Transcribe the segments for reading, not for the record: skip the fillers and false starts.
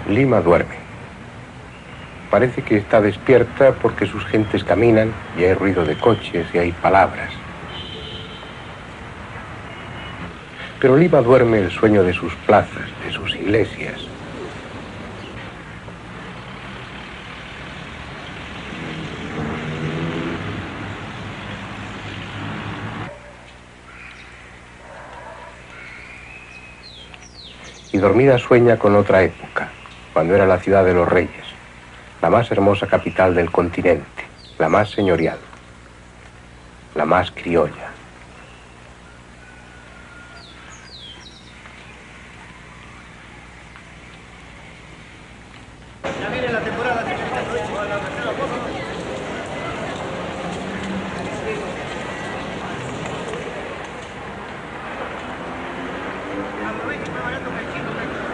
Lima duerme. Parece que está despierta porque sus gentes caminan y hay ruido de coches y hay palabras. Pero Lima duerme el sueño de sus plazas, de sus iglesias. Y dormida sueña con otra época, cuando era la ciudad de los reyes, la más hermosa capital del continente, la más señorial, la más criolla. Ya viene la temporada de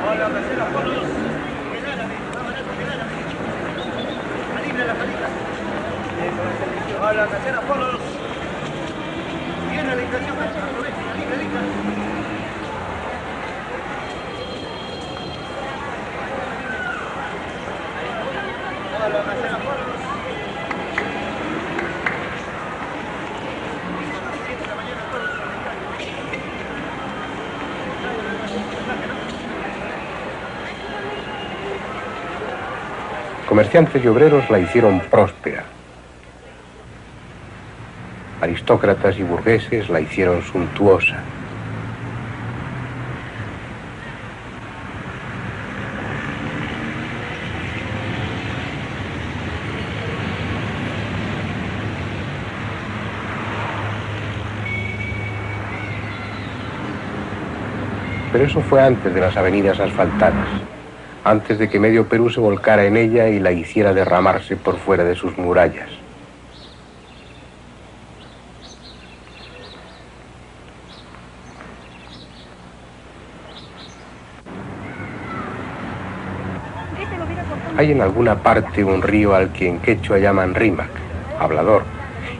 hola, casera, por los. Hola, casera, por los. Viene la inflación, aprovechen, libre. Hola, casera, por los. Comerciantes y obreros la hicieron próspera. Aristócratas y burgueses la hicieron suntuosa. Pero eso fue antes de las avenidas asfaltadas, antes de que medio Perú se volcara en ella y la hiciera derramarse por fuera de sus murallas. Hay en alguna parte un río al que en quechua llaman Rímac, hablador,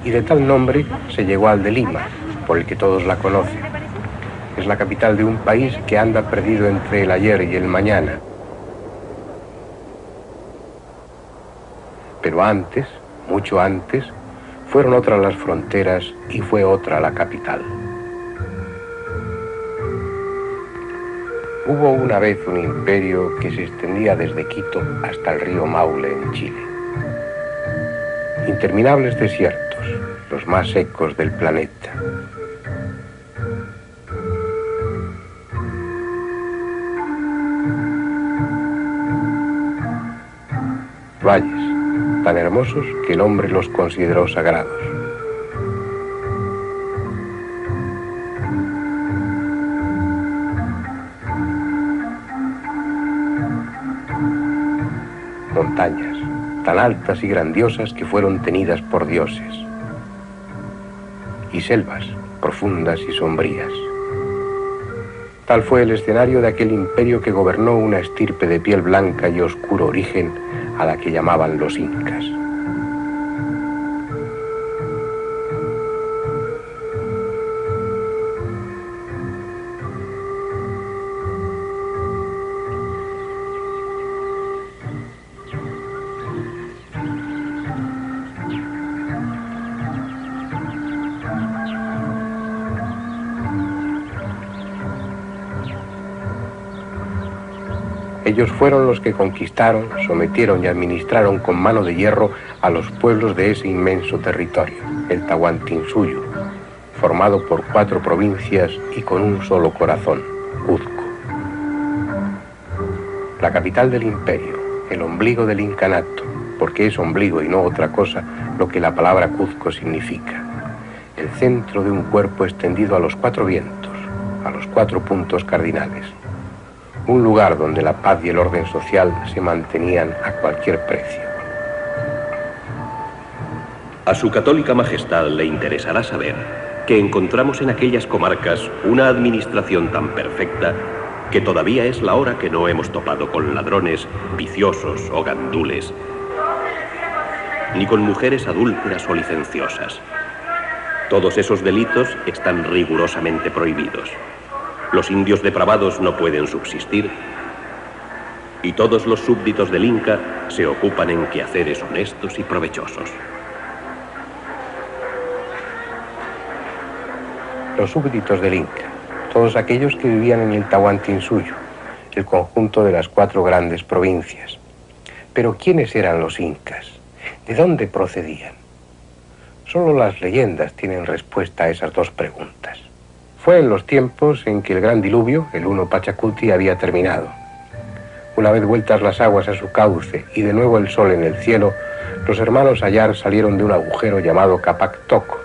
y de tal nombre se llegó al de Lima, por el que todos la conocen. Es la capital de un país que anda perdido entre el ayer y el mañana. Pero antes, mucho antes, fueron otras las fronteras y fue otra la capital. Hubo una vez un imperio que se extendía desde Quito hasta el río Maule en Chile. Interminables desiertos, los más secos del planeta. Valles, tan hermosos que el hombre los consideró sagrados. Montañas, tan altas y grandiosas que fueron tenidas por dioses. Y selvas, profundas y sombrías. Tal fue el escenario de aquel imperio que gobernó una estirpe de piel blanca y oscuro origen a la que llamaban los incas. Ellos fueron los que conquistaron, sometieron y administraron con mano de hierro a los pueblos de ese inmenso territorio, el Tahuantinsuyo, formado por 4 provincias y con un solo corazón, Cuzco. La capital del imperio, el ombligo del incanato, porque es ombligo y no otra cosa lo que la palabra Cuzco significa. El centro de un cuerpo extendido a los 4 vientos, a los 4 puntos cardinales. Un lugar donde la paz y el orden social se mantenían a cualquier precio. A su católica majestad le interesará saber que encontramos en aquellas comarcas una administración tan perfecta que todavía es la hora que no hemos topado con ladrones, viciosos o gandules, ni con mujeres adúlteras o licenciosas. Todos esos delitos están rigurosamente prohibidos. Los indios depravados no pueden subsistir y todos los súbditos del Inca se ocupan en quehaceres honestos y provechosos. Los súbditos del Inca, todos aquellos que vivían en el Tahuantinsuyo, el conjunto de las 4 grandes provincias. Pero ¿quiénes eran los incas? ¿De dónde procedían? Solo las leyendas tienen respuesta a esas 2 preguntas. Fue en los tiempos en que el gran diluvio, el Huno Pachacuti, había terminado. Una vez vueltas las aguas a su cauce y de nuevo el sol en el cielo, los hermanos Ayar salieron de un agujero llamado Capac Toco,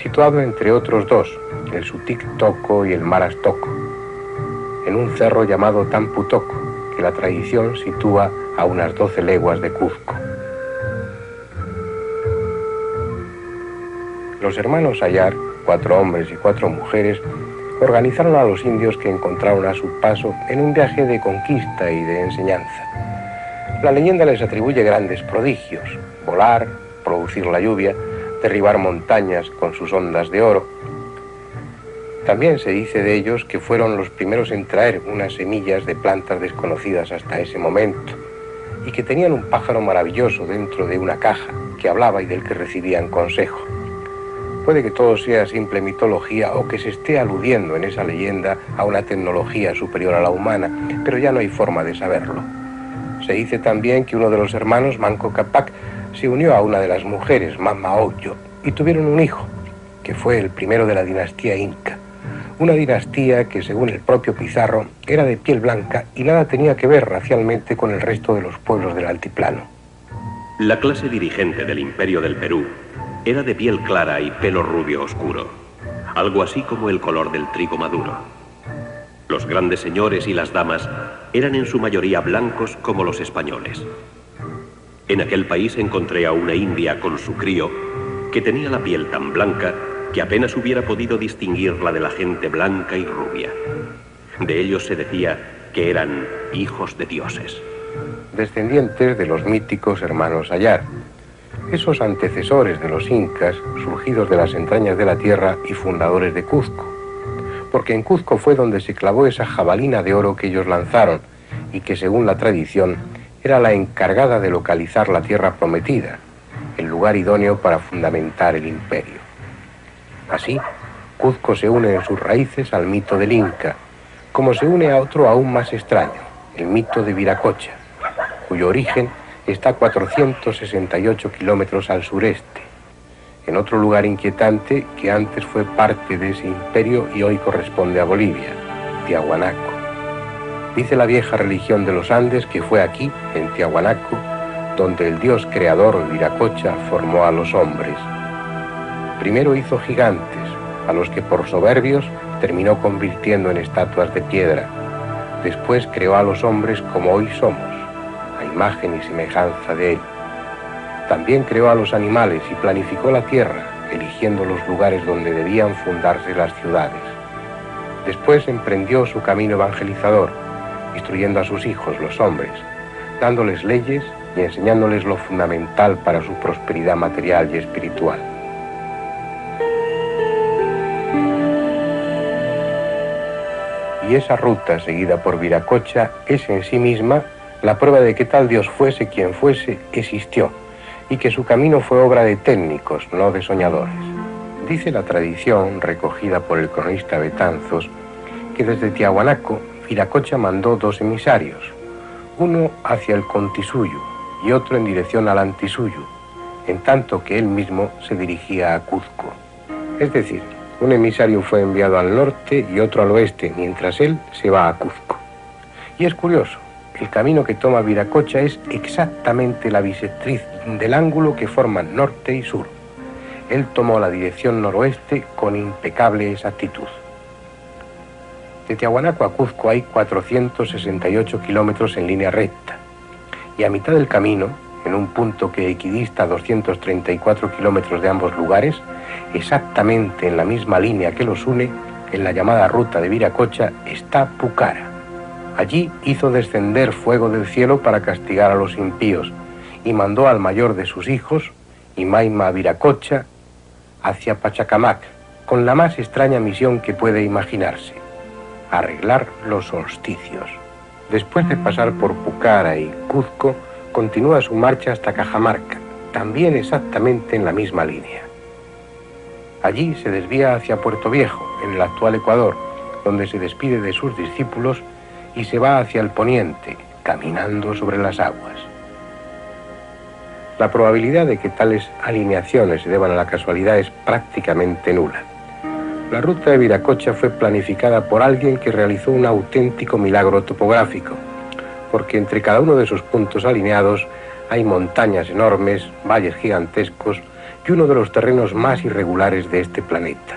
situado entre otros 2, el Sutic Toco y el Maras Toco, en un cerro llamado Tampu Toco, que la tradición sitúa a unas 12 leguas de Cuzco. Los hermanos Ayar, 4 hombres y 4 mujeres, organizaron a los indios que encontraron a su paso en un viaje de conquista y de enseñanza. La leyenda les atribuye grandes prodigios: volar, producir la lluvia, derribar montañas con sus ondas de oro. También se dice de ellos que fueron los primeros en traer unas semillas de plantas desconocidas hasta ese momento, y que tenían un pájaro maravilloso dentro de una caja que hablaba y del que recibían consejo. Puede que todo sea simple mitología o que se esté aludiendo en esa leyenda a una tecnología superior a la humana, pero ya no hay forma de saberlo. Se dice también que uno de los hermanos, Manco Cápac, se unió a una de las mujeres, Mama Oyo, y tuvieron un hijo, que fue el primero de la dinastía Inca. Una dinastía que, según el propio Pizarro, era de piel blanca y nada tenía que ver racialmente con el resto de los pueblos del altiplano. La clase dirigente del Imperio del Perú era de piel clara y pelo rubio oscuro, algo así como el color del trigo maduro. Los grandes señores y las damas eran en su mayoría blancos como los españoles. En aquel país encontré a una india con su crío que tenía la piel tan blanca que apenas hubiera podido distinguirla de la gente blanca y rubia. De ellos se decía que eran hijos de dioses. Descendientes de los míticos hermanos Ayar, esos antecesores de los incas, surgidos de las entrañas de la tierra y fundadores de Cuzco, porque en Cuzco fue donde se clavó esa jabalina de oro que ellos lanzaron y que, según la tradición, era la encargada de localizar la tierra prometida, el lugar idóneo para fundamentar el imperio. Así, Cuzco se une en sus raíces al mito del Inca, como se une a otro aún más extraño, el mito de Viracocha, cuyo origen está a 468 kilómetros al sureste, en otro lugar inquietante que antes fue parte de ese imperio y hoy corresponde a Bolivia, Tiahuanaco. Dice la vieja religión de los Andes que fue aquí, en Tiahuanaco, donde el dios creador Viracocha formó a los hombres. Primero hizo gigantes, a los que por soberbios terminó convirtiendo en estatuas de piedra. Después creó a los hombres como hoy somos, a imagen y semejanza de él. También creó a los animales y planificó la tierra, eligiendo los lugares donde debían fundarse las ciudades. Después emprendió su camino evangelizador, instruyendo a sus hijos, los hombres, dándoles leyes y enseñándoles lo fundamental para su prosperidad material y espiritual. Y esa ruta seguida por Viracocha es en sí misma la prueba de que tal Dios fuese quien fuese, existió, y que su camino fue obra de técnicos, no de soñadores. Dice la tradición, recogida por el cronista Betanzos, que desde Tiahuanaco, Viracocha mandó 2 emisarios, uno hacia el Contisuyo y otro en dirección al Antisuyo, en tanto que él mismo se dirigía a Cuzco. Es decir, un emisario fue enviado al norte y otro al oeste, mientras él se va a Cuzco. Y es curioso, el camino que toma Viracocha es exactamente la bisectriz del ángulo que forman norte y sur. Él tomó la dirección noroeste con impecable exactitud. De Tiahuanaco a Cuzco hay 468 kilómetros en línea recta, y a mitad del camino, en un punto que equidista a 234 kilómetros de ambos lugares, exactamente en la misma línea que los une, en la llamada ruta de Viracocha, está Pucara. Allí hizo descender fuego del cielo para castigar a los impíos, y mandó al mayor de sus hijos, Imaima Viracocha, hacia Pachacamac, con la más extraña misión que puede imaginarse: arreglar los solsticios. Después de pasar por Pucara y Cuzco, continúa su marcha hasta Cajamarca, también exactamente en la misma línea. Allí se desvía hacia Puerto Viejo, en el actual Ecuador, donde se despide de sus discípulos y se va hacia el poniente, caminando sobre las aguas. La probabilidad de que tales alineaciones se deban a la casualidad es prácticamente nula. La ruta de Viracocha fue planificada por alguien que realizó un auténtico milagro topográfico, porque entre cada uno de sus puntos alineados hay montañas enormes, valles gigantescos y uno de los terrenos más irregulares de este planeta.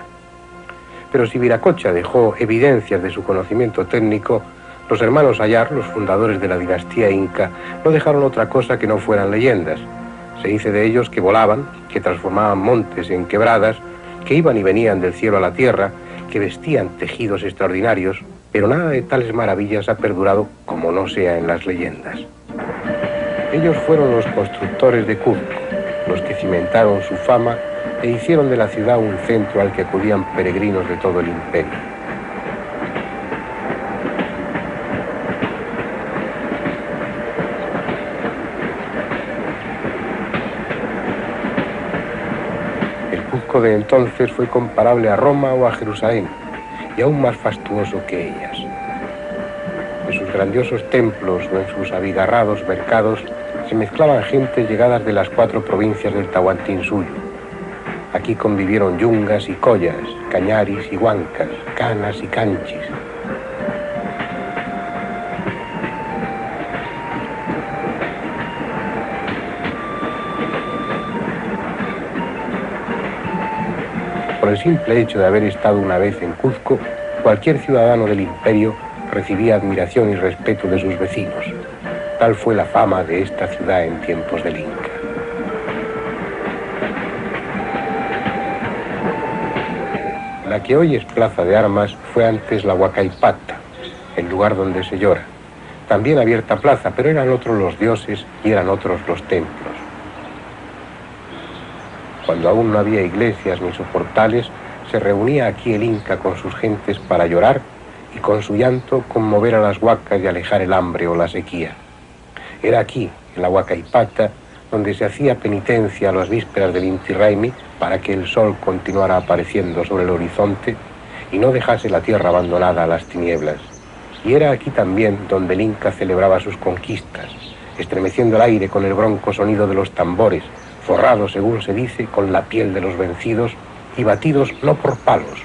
Pero si Viracocha dejó evidencias de su conocimiento técnico, los hermanos Ayar, los fundadores de la dinastía inca, no dejaron otra cosa que no fueran leyendas. Se dice de ellos que volaban, que transformaban montes en quebradas, que iban y venían del cielo a la tierra, que vestían tejidos extraordinarios, pero nada de tales maravillas ha perdurado como no sea en las leyendas. Ellos fueron los constructores de Cuzco, los que cimentaron su fama e hicieron de la ciudad un centro al que acudían peregrinos de todo el imperio. De entonces fue comparable a Roma o a Jerusalén, y aún más fastuoso que ellas. En sus grandiosos templos o en sus abigarrados mercados se mezclaban gentes llegadas de las 4 provincias del Tahuantinsuyo. Aquí convivieron yungas y collas, cañaris y huancas, canas y canchis. Por el simple hecho de haber estado una vez en Cuzco, cualquier ciudadano del imperio recibía admiración y respeto de sus vecinos. Tal fue la fama de esta ciudad en tiempos del Inca. La que hoy es plaza de armas fue antes la Huacaipata, el lugar donde se llora. También abierta plaza, pero eran otros los dioses y eran otros los templos. Cuando aún no había iglesias ni soportales, se reunía aquí el Inca con sus gentes para llorar y con su llanto conmover a las huacas y alejar el hambre o la sequía. Era aquí, en la Huacaipata, donde se hacía penitencia a las vísperas del Inti Raymi para que el sol continuara apareciendo sobre el horizonte y no dejase la tierra abandonada a las tinieblas. Y era aquí también donde el Inca celebraba sus conquistas, estremeciendo el aire con el bronco sonido de los tambores, forrados, según se dice, con la piel de los vencidos y batidos no por palos,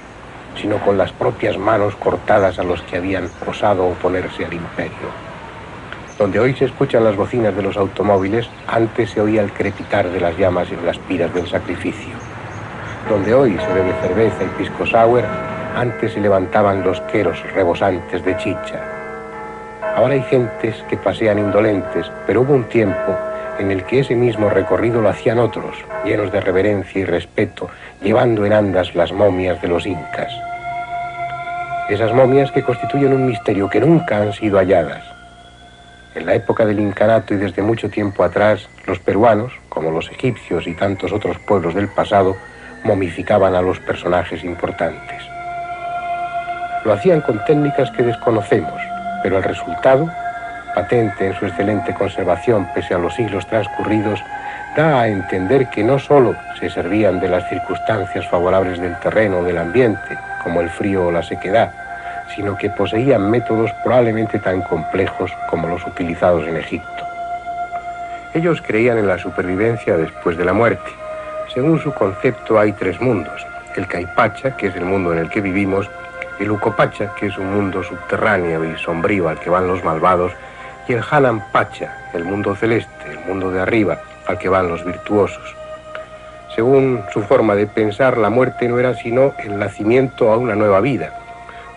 sino con las propias manos cortadas a los que habían osado oponerse al imperio. Donde hoy se escuchan las bocinas de los automóviles, antes se oía el crepitar de las llamas en las piras del sacrificio. Donde hoy se bebe cerveza y pisco sour, antes se levantaban los queros rebosantes de chicha. Ahora hay gentes que pasean indolentes, pero hubo un tiempo en el que ese mismo recorrido lo hacían otros, llenos de reverencia y respeto, llevando en andas las momias de los incas. Esas momias que constituyen un misterio que nunca han sido halladas. En la época del incanato y desde mucho tiempo atrás, los peruanos, como los egipcios y tantos otros pueblos del pasado, momificaban a los personajes importantes. Lo hacían con técnicas que desconocemos, pero el resultado, patente en su excelente conservación pese a los siglos transcurridos, da a entender que no solo se servían de las circunstancias favorables del terreno o del ambiente, como el frío o la sequedad, sino que poseían métodos probablemente tan complejos como los utilizados en Egipto. Ellos creían en la supervivencia después de la muerte. Según su concepto hay 3 mundos: el Caipacha, que es el mundo en el que vivimos, el Ucopacha, que es un mundo subterráneo y sombrío al que van los malvados, y el Hanampacha, el mundo celeste, el mundo de arriba, al que van los virtuosos. Según su forma de pensar, la muerte no era sino el nacimiento a una nueva vida.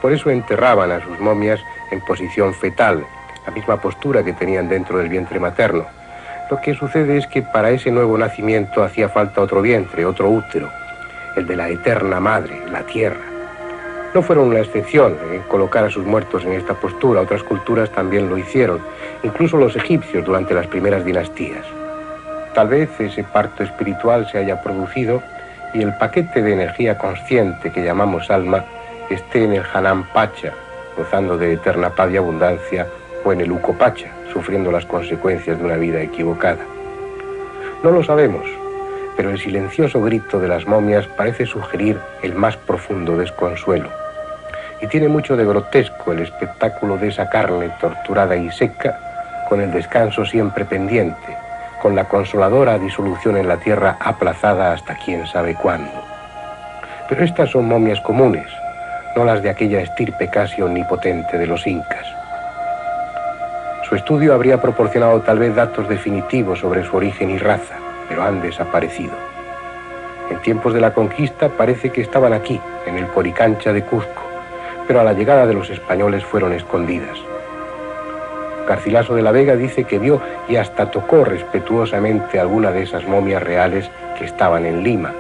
Por eso enterraban a sus momias en posición fetal, la misma postura que tenían dentro del vientre materno. Lo que sucede es que para ese nuevo nacimiento hacía falta otro vientre, otro útero, el de la eterna madre, la tierra. No fueron la excepción en colocar a sus muertos en esta postura, otras culturas también lo hicieron, incluso los egipcios durante las primeras dinastías. Tal vez ese parto espiritual se haya producido y el paquete de energía consciente que llamamos alma esté en el Hanampacha, gozando de eterna paz y abundancia, o en el Ucopacha, sufriendo las consecuencias de una vida equivocada. No lo sabemos, pero el silencioso grito de las momias parece sugerir el más profundo desconsuelo. Y tiene mucho de grotesco el espectáculo de esa carne torturada y seca, con el descanso siempre pendiente, con la consoladora disolución en la tierra aplazada hasta quién sabe cuándo. Pero estas son momias comunes, no las de aquella estirpe casi omnipotente de los incas. Su estudio habría proporcionado tal vez datos definitivos sobre su origen y raza, pero han desaparecido. En tiempos de la conquista parece que estaban aquí, en el Coricancha de Cuzco, pero a la llegada de los españoles fueron escondidas. Garcilaso de la Vega dice que vio y hasta tocó respetuosamente alguna de esas momias reales que estaban en Lima,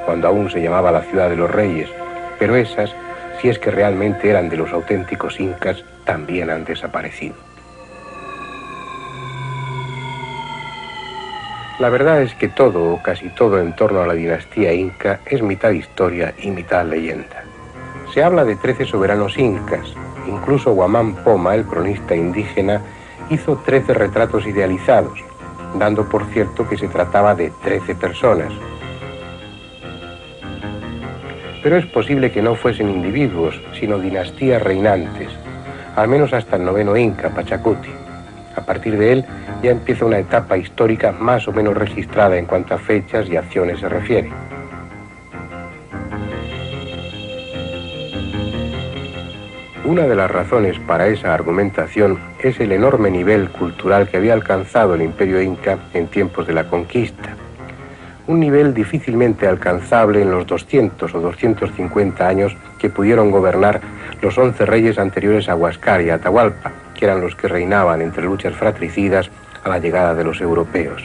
cuando aún se llamaba la ciudad de los reyes, pero esas, si es que realmente eran de los auténticos incas, también han desaparecido. La verdad es que todo, o casi todo, en torno a la dinastía inca es mitad historia y mitad leyenda. Se habla de 13 soberanos incas. Incluso Guamán Poma, el cronista indígena, hizo 13 retratos idealizados, dando por cierto que se trataba de 13 personas. Pero es posible que no fuesen individuos, sino dinastías reinantes, al menos hasta el 9º inca, Pachacuti. A partir de él ya empieza una etapa histórica más o menos registrada en cuanto a fechas y acciones se refiere. Una de las razones para esa argumentación es el enorme nivel cultural que había alcanzado el imperio inca en tiempos de la conquista. Un nivel difícilmente alcanzable en los 200 o 250 años que pudieron gobernar los 11 reyes anteriores a Huáscar y Atahualpa, que eran los que reinaban entre luchas fratricidas a la llegada de los europeos.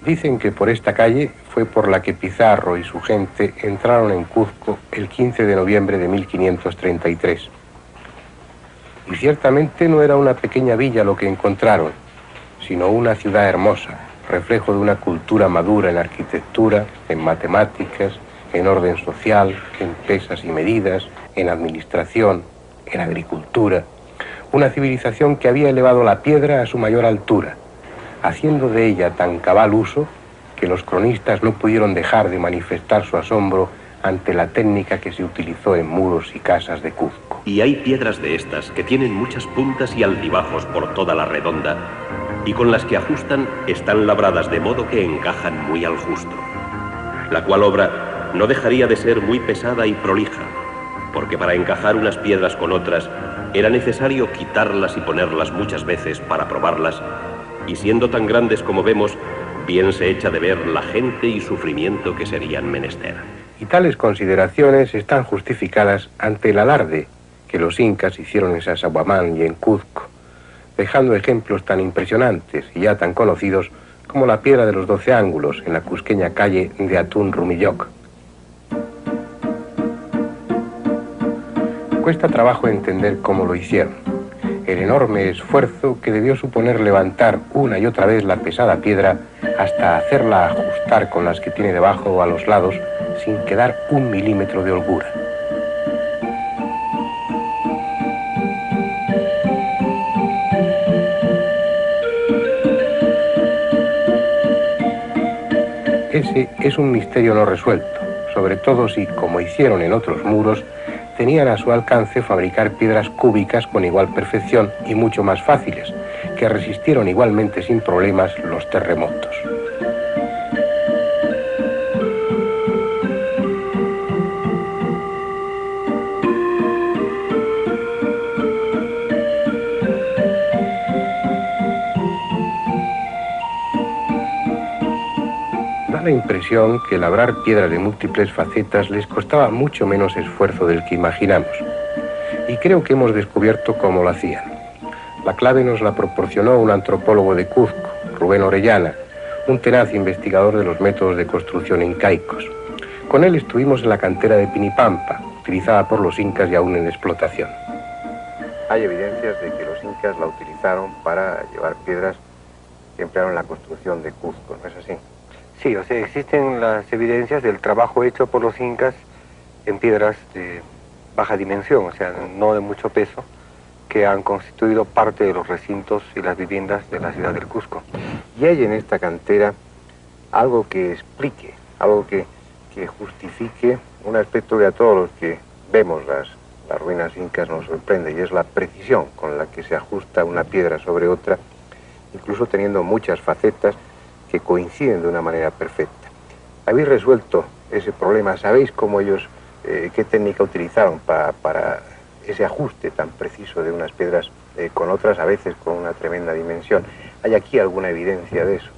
Dicen que por esta calle fue por la que Pizarro y su gente entraron en Cuzco el 15 de noviembre de 1533. Y ciertamente no era una pequeña villa lo que encontraron, sino una ciudad hermosa, reflejo de una cultura madura en arquitectura, en matemáticas, en orden social, en pesas y medidas, en administración, en agricultura. Una civilización que había elevado la piedra a su mayor altura, haciendo de ella tan cabal uso que los cronistas no pudieron dejar de manifestar su asombro ante la técnica que se utilizó en muros y casas de Cuzco. Y hay piedras de estas que tienen muchas puntas y altibajos por toda la redonda, y con las que ajustan están labradas de modo que encajan muy al justo, la cual obra no dejaría de ser muy pesada y prolija, porque para encajar unas piedras con otras era necesario quitarlas y ponerlas muchas veces para probarlas, y siendo tan grandes como vemos, bien se echa de ver la gente y sufrimiento que serían menester. Y tales consideraciones están justificadas ante el alarde que los incas hicieron en Sacsayhuamán y en Cuzco, dejando ejemplos tan impresionantes y ya tan conocidos como la piedra de los 12 ángulos en la cusqueña calle de Atún Rumilloc. Cuesta trabajo entender cómo lo hicieron. El enorme esfuerzo que debió suponer levantar una y otra vez la pesada piedra hasta hacerla ajustar con las que tiene debajo o a los lados sin quedar un milímetro de holgura. Ese es un misterio no resuelto, sobre todo si, como hicieron en otros muros, tenían a su alcance fabricar piedras cúbicas con igual perfección y mucho más fáciles, que resistieron igualmente sin problemas los terremotos. Da la impresión que labrar piedras de múltiples facetas les costaba mucho menos esfuerzo del que imaginamos. Y creo que hemos descubierto cómo lo hacían. La clave nos la proporcionó un antropólogo de Cuzco, Rubén Orellana, un tenaz investigador de los métodos de construcción incaicos. Con él estuvimos en la cantera de Pinipampa, utilizada por los incas y aún en explotación. Hay evidencias de que los incas la utilizaron para llevar piedras que emplearon en la construcción de Cuzco, ¿no es así? Sí, o sea, existen las evidencias del trabajo hecho por los incas en piedras de baja dimensión, o sea, no de mucho peso, que han constituido parte de los recintos y las viviendas de la ciudad del Cusco. Y hay en esta cantera algo que explique, algo que justifique un aspecto que a todos los que vemos las ruinas incas nos sorprende, y es la precisión con la que se ajusta una piedra sobre otra, incluso teniendo muchas facetas que coinciden de una manera perfecta. ¿Habéis resuelto ese problema? ¿Sabéis cómo ellos, qué técnica utilizaron para ese ajuste tan preciso de unas piedras con otras, a veces con una tremenda dimensión? ¿Hay aquí alguna evidencia de eso?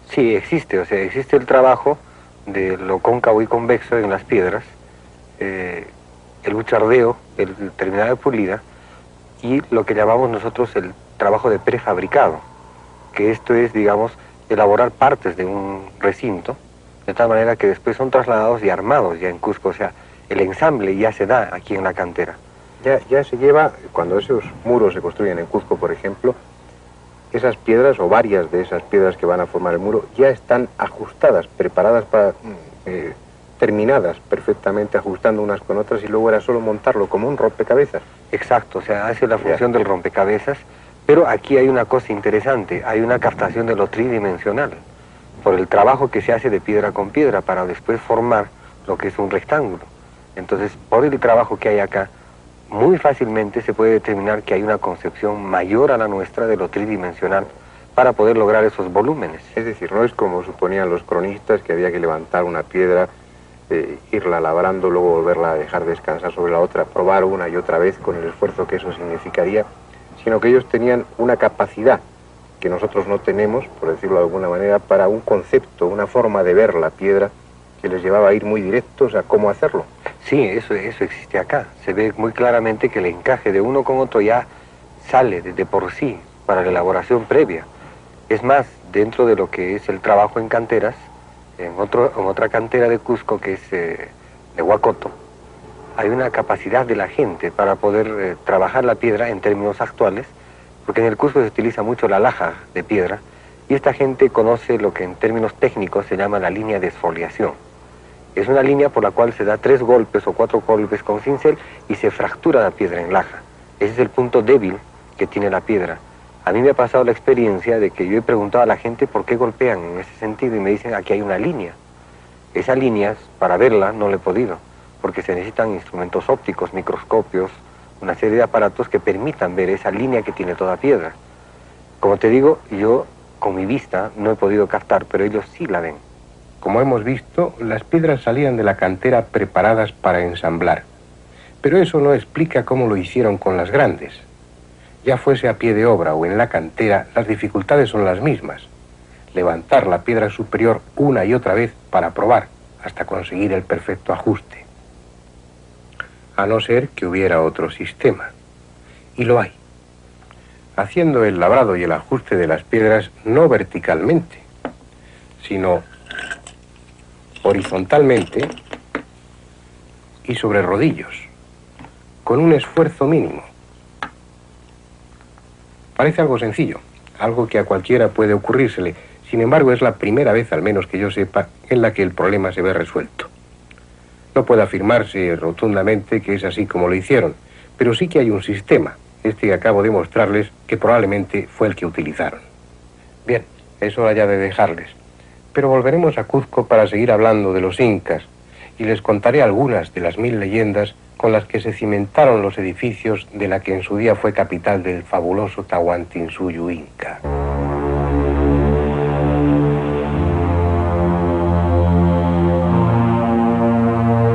Sí, existe, o sea, existe el trabajo de lo cóncavo y convexo en las piedras, el buchardeo, el terminado de pulida, y lo que llamamos nosotros el trabajo de prefabricado, que esto es, digamos, elaborar partes de un recinto, de tal manera que después son trasladados y armados ya en Cusco, o sea, el ensamble ya se da aquí en la cantera. Ya se lleva, cuando esos muros se construyen en Cuzco, por ejemplo, esas piedras o varias de esas piedras que van a formar el muro ya están ajustadas, preparadas para, terminadas perfectamente, ajustando unas con otras, y luego era solo montarlo como un rompecabezas. Exacto, o sea, hace la función del rompecabezas, pero aquí hay una cosa interesante, hay una captación de lo tridimensional, por el trabajo que se hace de piedra con piedra para después formar lo que es un rectángulo. Entonces, por el trabajo que hay acá, muy fácilmente se puede determinar que hay una concepción mayor a la nuestra de lo tridimensional para poder lograr esos volúmenes. Es decir, no es como suponían los cronistas, que había que levantar una piedra, irla labrando, luego volverla a dejar descansar sobre la otra, probar una y otra vez con el esfuerzo que eso significaría, sino que ellos tenían una capacidad que nosotros no tenemos, por decirlo de alguna manera, para un concepto, una forma de ver la piedra que les llevaba a ir muy directos a cómo hacerlo. Sí, eso existe acá. Se ve muy claramente que el encaje de uno con otro ya sale de por sí para la elaboración previa. Es más, dentro de lo que es el trabajo en canteras, en otra cantera de Cusco, que es de Huacoto, hay una capacidad de la gente para poder trabajar la piedra en términos actuales, porque en el Cusco se utiliza mucho la laja de piedra, y esta gente conoce lo que en términos técnicos se llama la línea de esfoliación. Es una línea por la cual se da 3 golpes o 4 golpes con cincel y se fractura la piedra en laja. Ese es el punto débil que tiene la piedra. A mí me ha pasado la experiencia de que yo he preguntado a la gente por qué golpean en ese sentido y me dicen, aquí hay una línea. Esa línea, para verla, no la he podido, porque se necesitan instrumentos ópticos, microscopios, una serie de aparatos que permitan ver esa línea que tiene toda piedra. Como te digo, yo con mi vista no he podido captar, pero ellos sí la ven. Como hemos visto, las piedras salían de la cantera preparadas para ensamblar. Pero eso no explica cómo lo hicieron con las grandes. Ya fuese a pie de obra o en la cantera, las dificultades son las mismas. Levantar la piedra superior una y otra vez para probar, hasta conseguir el perfecto ajuste. A no ser que hubiera otro sistema. Y lo hay. Haciendo el labrado y el ajuste de las piedras no verticalmente, sino horizontalmente y sobre rodillos, con un esfuerzo mínimo. Parece algo sencillo, algo que a cualquiera puede ocurrírsele. Sin embargo, es la primera vez, al menos que yo sepa, en la que el problema se ve resuelto. No puede afirmarse rotundamente que es así como lo hicieron, pero sí que hay un sistema, este que acabo de mostrarles, que probablemente fue el que utilizaron. Bien, es hora ya de dejarles. Pero volveremos a Cuzco para seguir hablando de los incas y les contaré algunas de las 1000 leyendas con las que se cimentaron los edificios de la que en su día fue capital del fabuloso Tahuantinsuyo inca.